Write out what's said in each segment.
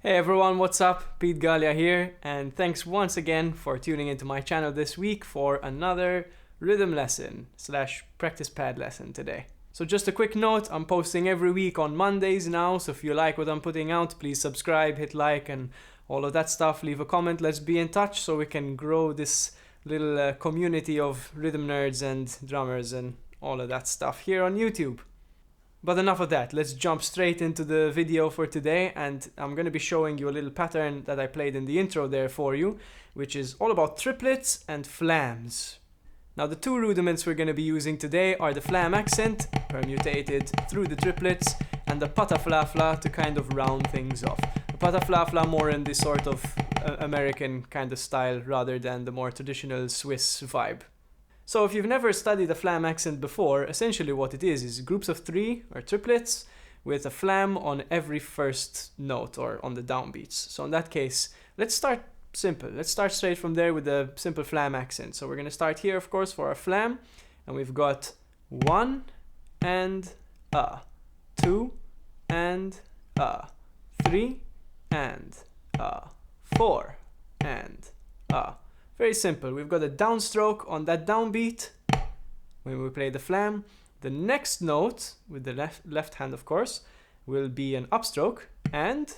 Hey everyone, what's up? Pete Gallia here, and thanks once again for tuning into my channel this week for another rhythm lesson / practice pad lesson today. So just a quick note, I'm posting every week on Mondays now, so if you like what I'm putting out, please subscribe, hit like, and all of that stuff. Leave a comment, let's be in touch so we can grow this little community of rhythm nerds and drummers and all of that stuff here on YouTube. But enough of that, let's jump straight into the video for today, and I'm going to be showing you a little pattern that I played in the intro there for you, which is all about triplets and flams. Now the two rudiments we're going to be using today are the flam accent, permutated through the triplets, and the pataflafla to kind of round things off. The pataflafla more in this sort of American kind of style rather than the more traditional Swiss vibe. So if you've never studied a flam accent before, essentially what it is groups of three or triplets with a flam on every first note or on the downbeats. So in that case, let's start simple. Let's start straight from there with a simple flam accent. So we're going to start here, of course, for our flam. And we've got 1 and a, 2 and a, 3 and a, 4 and a. Very simple. We've got a downstroke on that downbeat when we play the flam. The next note, with the left hand of course, will be an upstroke and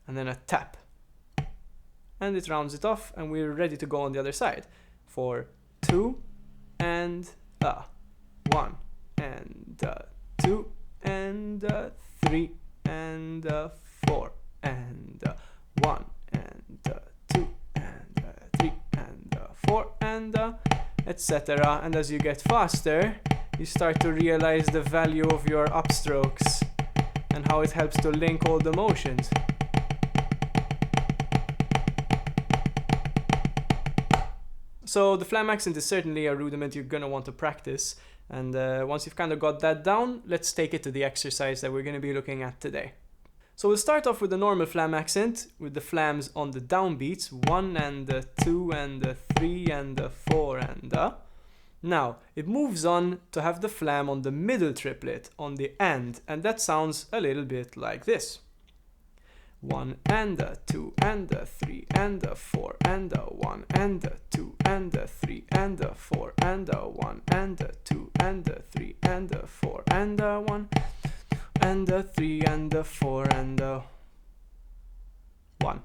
then a tap. And it rounds it off and we're ready to go on the other side for 2 and a, 1 and 2 and 3 and 4 and 1 and 2 and 3 and 4 and etc. And as you get faster, you start to realize the value of your upstrokes and how it helps to link all the motions. So the flam accent is certainly a rudiment you're going to want to practice, and once you've kind of got that down, let's take it to the exercise that we're going to be looking at today. So we'll start off with the normal flam accent with the flams on the downbeats, 1 and 2 and 3 and 4 and Now it moves on to have the flam on the middle triplet on the and that sounds a little bit like this. 1 and 2 and 3 and 4 and 1 and 2 and 3 and 4 and 1 and 2 and 3 and 4 and 1 and 3 and 4 and 1.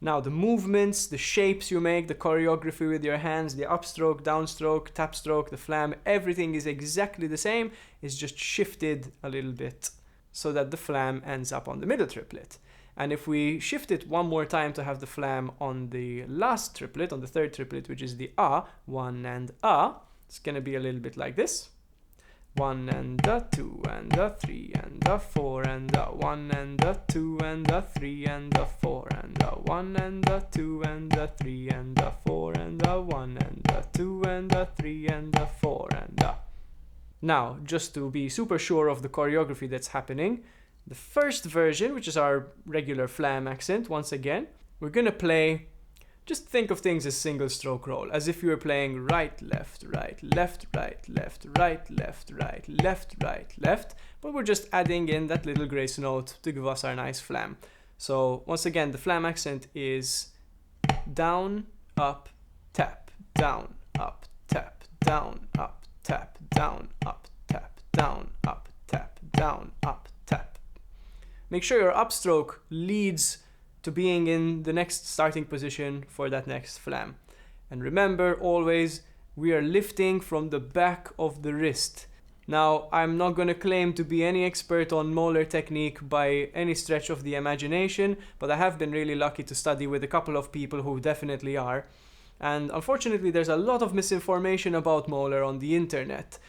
Now the movements, the shapes you make, the choreography with your hands, the upstroke, downstroke, tapstroke, the flam, everything is exactly the same. It's just shifted a little bit so that the flam ends up on the middle triplet. And if we shift it one more time to have the flam on the last triplet, on the third triplet, which is the 1 and it's going to be a little bit like this. 1 and 2 and 3 and 4 and 1 and 2 and 3 and 4 and 1 and 2 and 3 and 4 and 1 and 2 and 3 and 4 and Now, just to be super sure of the choreography that's happening, the first version, which is our regular flam accent, once again, we're gonna play. Just think of things as single stroke roll, as if you were playing right, left, right, left, right, left, right, left, right, left, right, left, but we're just adding in that little grace note to give us our nice flam. So once again, the flam accent is down, up, tap, down, up, tap, down, up, tap, down, up, tap, down, up, tap, down, up, tap. Make sure your upstroke leads to being in the next starting position for that next flam. And remember always, we are lifting from the back of the wrist. Now, I'm not going to claim to be any expert on Moeller technique by any stretch of the imagination, but I have been really lucky to study with a couple of people who definitely are. And unfortunately, there's a lot of misinformation about Moeller on the internet.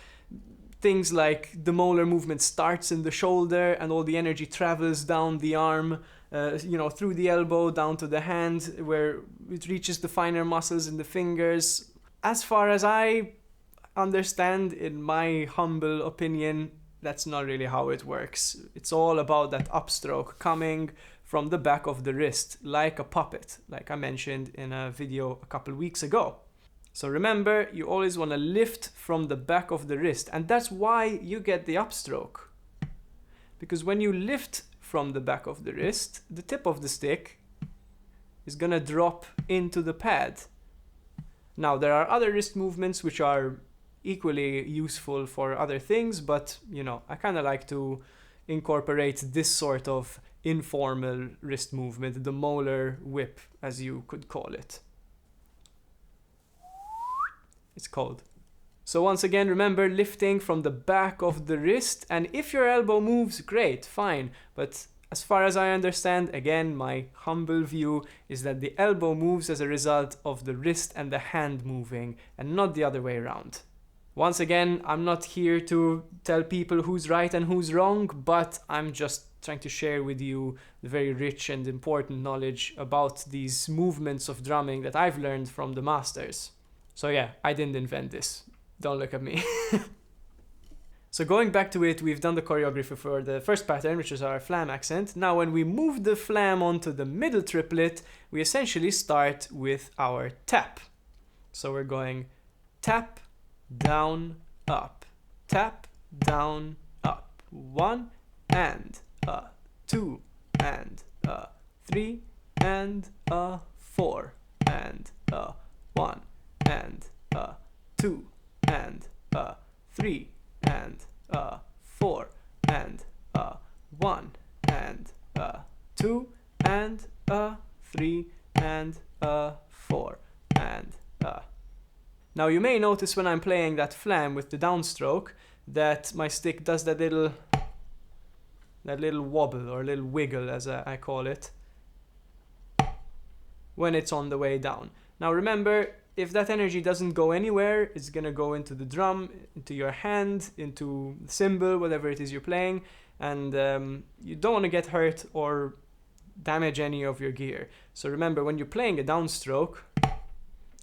Things like the Moeller movement starts in the shoulder and all the energy travels down the arm, through the elbow down to the hand where it reaches the finer muscles in the fingers. As far as I understand, in my humble opinion, that's not really how it works. It's all about that upstroke coming from the back of the wrist, like a puppet, like I mentioned in a video a couple weeks ago. So remember, you always want to lift from the back of the wrist, and that's why you get the upstroke. Because when you lift from the back of the wrist, the tip of the stick is gonna drop into the pad. Now, there are other wrist movements which are equally useful for other things, but you know, I kind of like to incorporate this sort of informal wrist movement, the Moeller whip, as you could call it. It's called. So once again, remember lifting from the back of the wrist, and if your elbow moves, great, fine, but as far as I understand, again, my humble view is that the elbow moves as a result of the wrist and the hand moving, and not the other way around. Once again, I'm not here to tell people who's right and who's wrong, but I'm just trying to share with you the very rich and important knowledge about these movements of drumming that I've learned from the masters. So yeah, I didn't invent this. Don't look at me. So going back to it, we've done the choreography for the first pattern, which is our flam accent. Now when we move the flam onto the middle triplet, we essentially start with our tap. So we're going tap, down, up, tap, down, up. 1 and 2 and 3 and 4 and 1 and 2 and 3 and 4 and 1 and 2 and 3 and 4 and Now you may notice when I'm playing that flam with the downstroke that my stick does that little wobble or little wiggle, as I call it, when it's on the way down. Now remember, if that energy doesn't go anywhere, it's gonna go into the drum, into your hand, into the cymbal, whatever it is you're playing, and you don't want to get hurt or damage any of your gear. So remember, when you're playing a downstroke,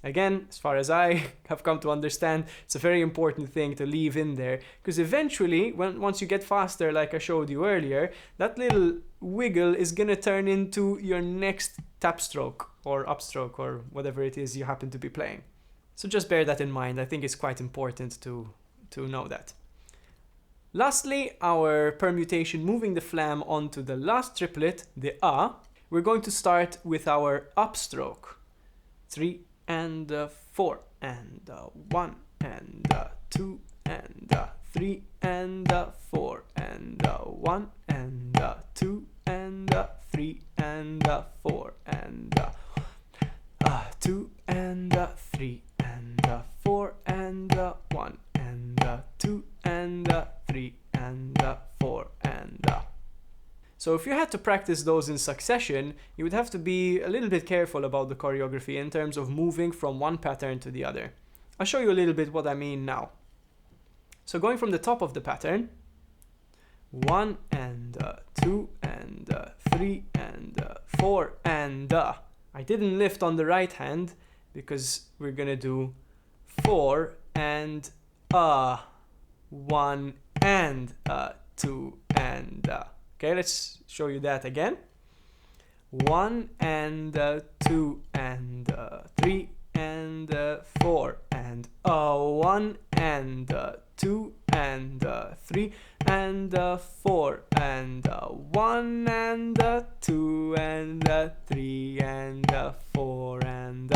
again, as far as I have come to understand, it's a very important thing to leave in there, because eventually, once you get faster, like I showed you earlier, that little wiggle is gonna turn into your next tap stroke or upstroke or whatever it is you happen to be playing. So just bear that in mind. I think it's quite important to know that. Lastly, our permutation moving the flam onto the last triplet, the we're going to start with our upstroke. 3 and 4 and 1 and 2 and 3 and 4 and 1 and 2 and 3 and 4 and 2 and 3 and 4 and 1 and 2 and 3 and 4 and So if you had to practice those in succession, you would have to be a little bit careful about the choreography in terms of moving from one pattern to the other. I'll show you a little bit what I mean now. So going from the top of the pattern, 1 and 2 and 3 and 4 and I didn't lift on the right hand because we're gonna do 4 and 1 and 2 and Okay, let's show you that again. 1 and 2 and 3 and 4 and 1 and 2 and 3 and 4 and 1 and 2 and 3 and 4 and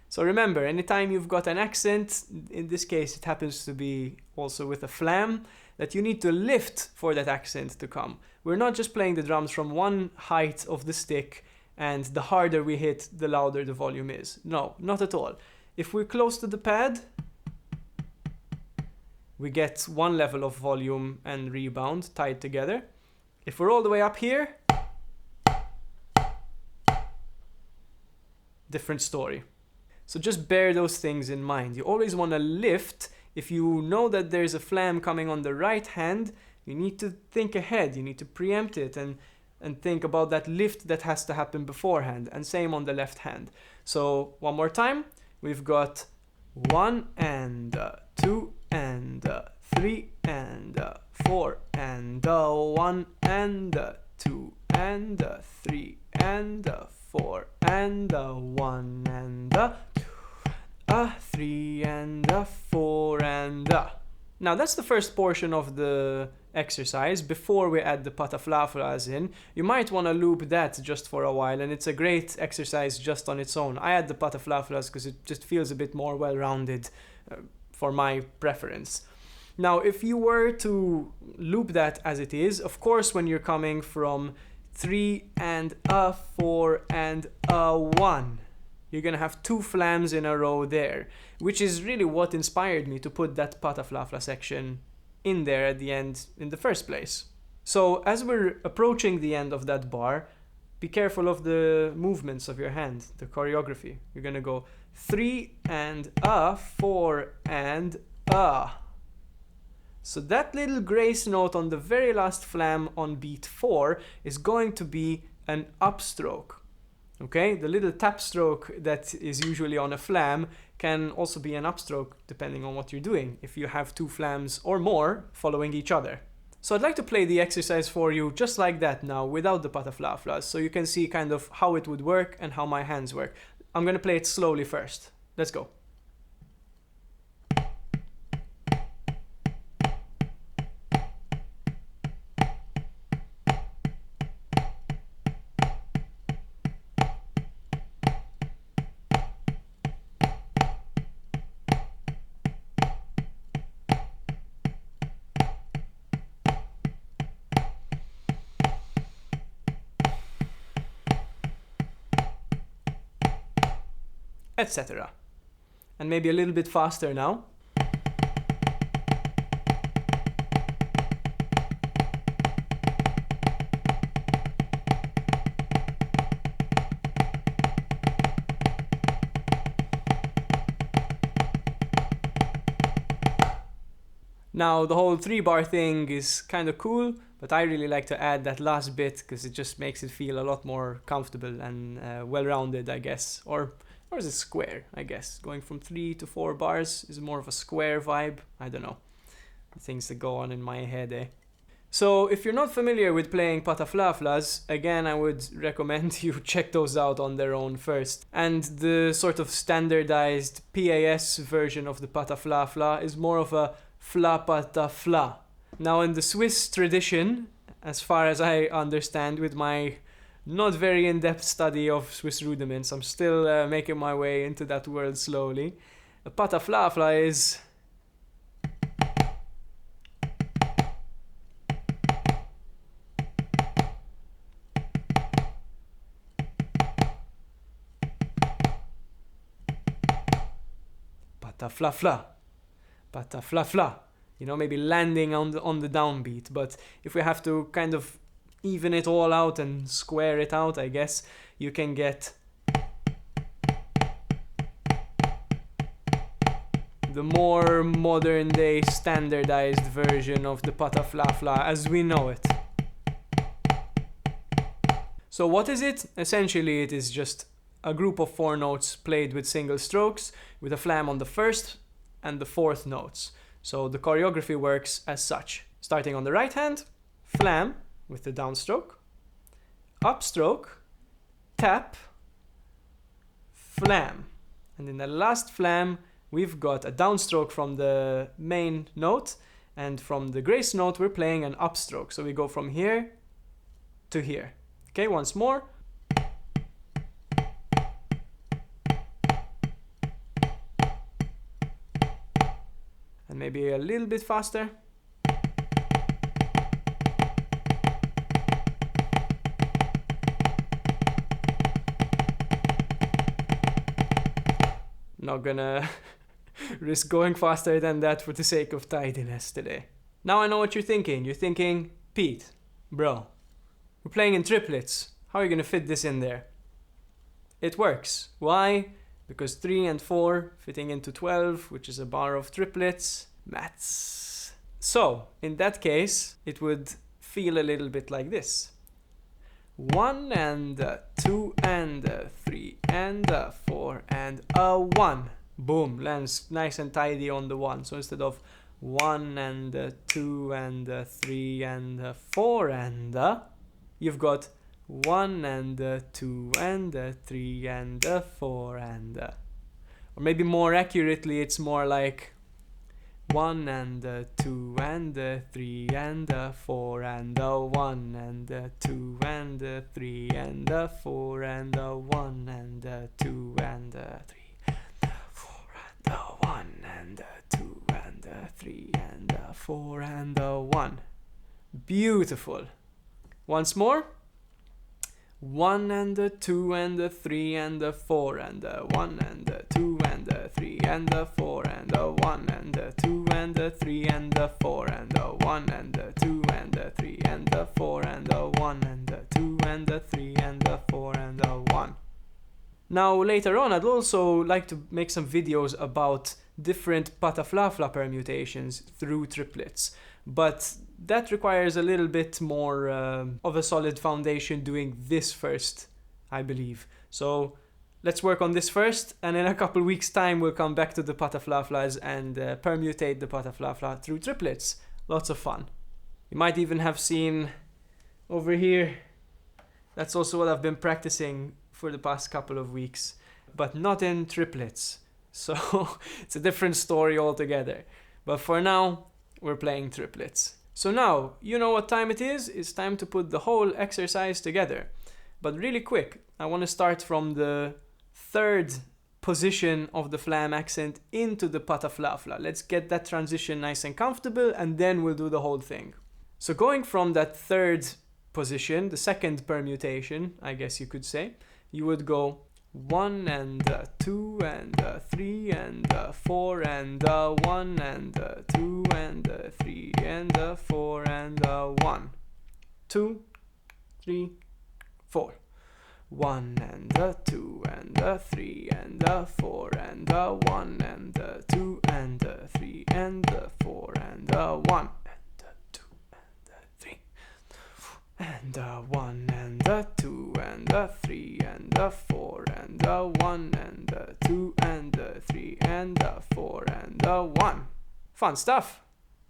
So remember, anytime you've got an accent, in this case it happens to be also with a flam, that you need to lift for that accent to come. We're not just playing the drums from one height of the stick, and the harder we hit, the louder the volume is. No, not at all. If we're close to the pad, we get one level of volume and rebound tied together. If we're all the way up here, different story. So just bear those things in mind. You always want to lift. If you know that there's a flam coming on the right hand, you need to think ahead. You need to preempt it and think about that lift that has to happen beforehand. And same on the left hand. So one more time. We've got 1 and 2 and 3 and 4 and 1 and 2 and 3 and 4 and 1 and 2, 3 and 4 and Now that's the first portion of the exercise before we add the pataflaflas in. You might want to loop that just for a while, and it's a great exercise just on its own. I add the pataflaflas because it just feels a bit more well-rounded for my preference. Now, if you were to loop that as it is, of course, when you're coming from 3 and a 4 and a 1, you're gonna have 2 flams in a row there, which is really what inspired me to put that pataflafla section in there at the end in the first place. So as we're approaching the end of that bar, be careful of the movements of your hand, the choreography. You're gonna go 3 and a, 4 and a. So that little grace note on the very last flam on beat 4 is going to be an upstroke. Okay, the little tap stroke that is usually on a flam can also be an upstroke depending on what you're doing, if you have 2 flams or more following each other. So I'd like to play the exercise for you just like that now, without the pataflaflas, so you can see kind of how it would work and how my hands work. I'm gonna play it slowly first. Let's go. Etc. And maybe a little bit faster now. Now the whole 3-bar thing is kind of cool, but I really like to add that last bit because it just makes it feel a lot more comfortable and well-rounded, I guess. Or is it square, I guess? Going from 3 to 4 bars is more of a square vibe. I don't know. The things that go on in my head, eh? So if you're not familiar with playing pataflaflas, again, I would recommend you check those out on their own first. And the sort of standardized PAS version of the pataflafla is more of a fla patafla. Now in the Swiss tradition, as far as I understand with my not very in-depth study of Swiss rudiments, I'm still making my way into that world slowly. The pataflafla is pataflafla, pataflafla. You know, maybe landing on the downbeat, but if we have to kind of even it all out and square it out, I guess, you can get the more modern day standardized version of the pataflafla as we know it. So what is it? Essentially it is just a group of 4 notes played with single strokes with a flam on the first and the 4th notes. So the choreography works as such. Starting on the right hand, flam with the downstroke, upstroke, tap, flam. And in the last flam, we've got a downstroke from the main note, and from the grace note, we're playing an upstroke. So we go from here to here. Okay, once more. And maybe a little bit faster. Not gonna risk going faster than that for the sake of tidiness today. Now I know what you're thinking. You're thinking, Pete, bro, we're playing in triplets. How are you gonna fit this in there? It works. Why? Because 3 and 4 fitting into 12, which is a bar of triplets. Maths. So, in that case, it would feel a little bit like this. 1 and 2 and 3 and 4 and a 1. Boom, lands nice and tidy on the 1. So instead of 1 and 2 and 3 and 4 and you've got 1 and 2 and 3 and 4 and or maybe more accurately, it's more like 1 and a 2 and a 3 and a 4 and a 1 and a 2 and a 3 and a 4 and a 1 and a 2 and a 3 and a 4 and a 1 and a 2 and a 3 and a 4 and a 1. Beautiful. Once more. 1 and a 2 and a 3 and a 4 and a 1 and a 2 and a 3 and a 4 and a 1 and a 2 and a 3 and a 4 and a 1 and a 2 and a 3 and a 4 and a 1 and a 2 and a 3 and a 4 and a 1. Now later on I'd also like to make some videos about different Pataflafla permutations through triplets, but that requires a little bit more of a solid foundation doing this first, I believe. So let's work on this first, and in a couple weeks time we'll come back to the Pataflaflas and permutate the Pataflafla through triplets. Lots of fun. You might even have seen over here, that's also what I've been practicing for the past couple of weeks, but not in triplets. So it's a different story altogether. But for now, we're playing triplets. So now, you know what time it is? It's time to put the whole exercise together. But really quick, I want to start from the third position of the Flam accent into the Pataflafla. Let's get that transition nice and comfortable, and then we'll do the whole thing. So going from that third position, the second permutation, I guess you could say, you would go 1 and 2 and 3 and 4 and 1 and 2 and 3 and 4 and 1, 2, 3, 4. 1 and 2 and 3 and 4 and 1 and 2 and 3 and 4 and 1 and 2 and 3 and 1 and 2 and 3 and 4 and 1 and 2 and 3 and 4 and 1. Fun stuff!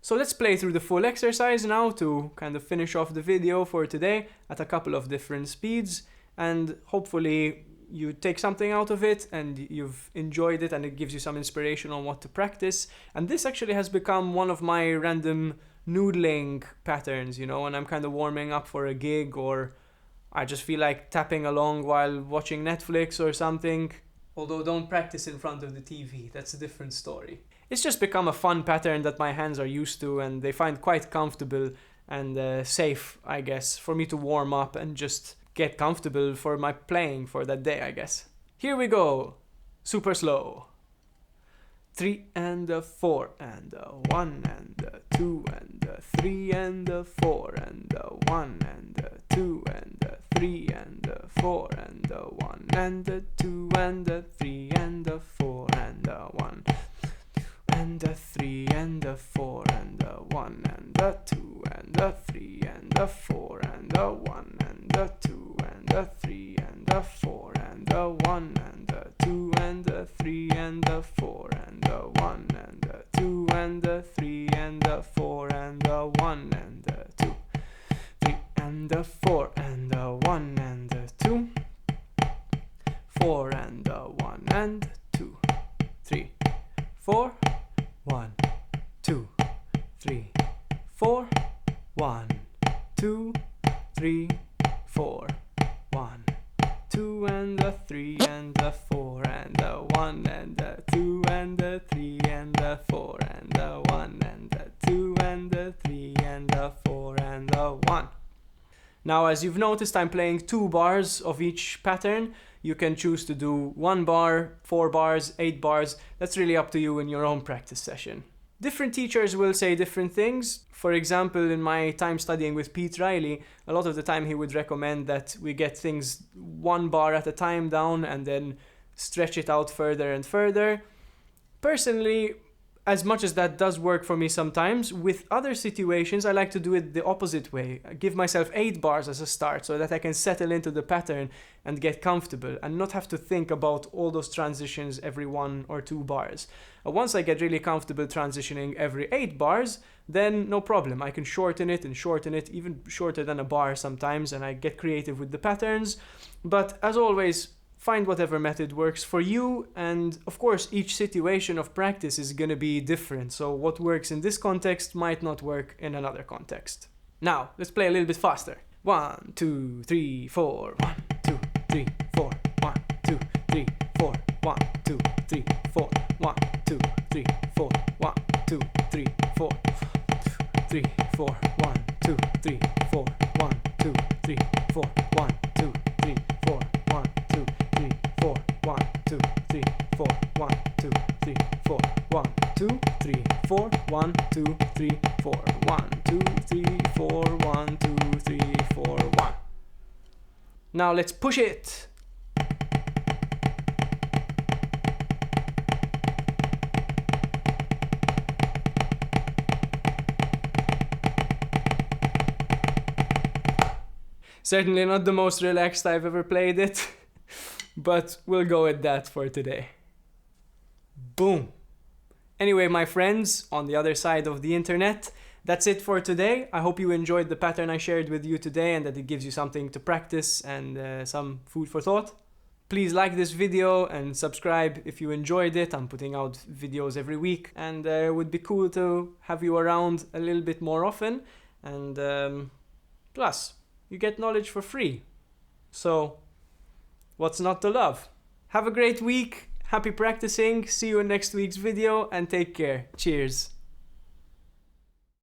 So let's play through the full exercise now to kind of finish off the video for today at a couple of different speeds, and hopefully you take something out of it and you've enjoyed it and it gives you some inspiration on what to practice. And this actually has become one of my random noodling patterns, you know, when I'm kind of warming up for a gig, or I just feel like tapping along while watching Netflix or something. Although don't practice in front of the TV, that's a different story. It's just become a fun pattern that my hands are used to, and they find quite comfortable and safe, I guess, for me to warm up and just get comfortable for my playing for that day, I guess. Here we go, super slow. 3 and 4 and 1 and 2 and 3 and 4 and 1 and 2 and 3 and 4 and 1 and 2 and 3 and 4 and 1 and 3 and 4 and 1 and 2 and 3 and 4 and 1 and 2 and 3 and 4 and 1 and 2 and 3 and 4 and 1 and 2 and 3 and 4 and 1 and 2 3 and 4 and 1 and 2 4 and 1 and 2 3 4 1 2 3 4 1 2 3 4 1 2 and 3 and 4 and 1 and 2 and 3 and 4 and 1 and 2 and 3 and 4 and 1. Now, as you've noticed, I'm playing 2 bars of each pattern. You can choose to do 1 bar, 4 bars, 8 bars. That's really up to you in your own practice session. Different teachers will say different things. For example, in my time studying with Pete Riley, a lot of the time he would recommend that we get things 1 bar at a time down and then stretch it out further and further. Personally, as much as that does work for me sometimes, with other situations I like to do it the opposite way. I give myself 8 bars as a start so that I can settle into the pattern and get comfortable and not have to think about all those transitions every 1 or 2 bars. Once I get really comfortable transitioning every 8 bars, then no problem. I can shorten it, even shorter than a bar sometimes, and I get creative with the patterns. But as always, find whatever method works for you, and of course each situation of practice is going to be different, so what works in this context might not work in another context. Now, let's play a little bit faster. 1, 2, 3, 4. 1, 2, 3, 4. 1, 2, 3, 4. 1, 2, 3, 4. 1, 2, 3, 4. 1, 2, 3, 4. 3, 4. 1, 2, 3, 4. 1, 2, 3, 4. 1, 2, 3, 4. 1, 2, 3, 4. 1, 2, 3, 4. 1, 2, 3, 4. 1, 2, 3, 4. 1, 2, 3, 4. 1, 2, 3, 4. 1, 2, 3, 4. 1. Now let's push it. Certainly not the most relaxed I've ever played it, but we'll go with that for today. Boom. Anyway, my friends on the other side of the internet, that's it for today. I hope you enjoyed the pattern I shared with you today and that it gives you something to practice and some food for thought. Please like this video and subscribe if you enjoyed it. I'm putting out videos every week, and it would be cool to have you around a little bit more often. And plus, you get knowledge for free. So, what's not to love? Have a great week. Happy practicing. See you in next week's video and take care. Cheers.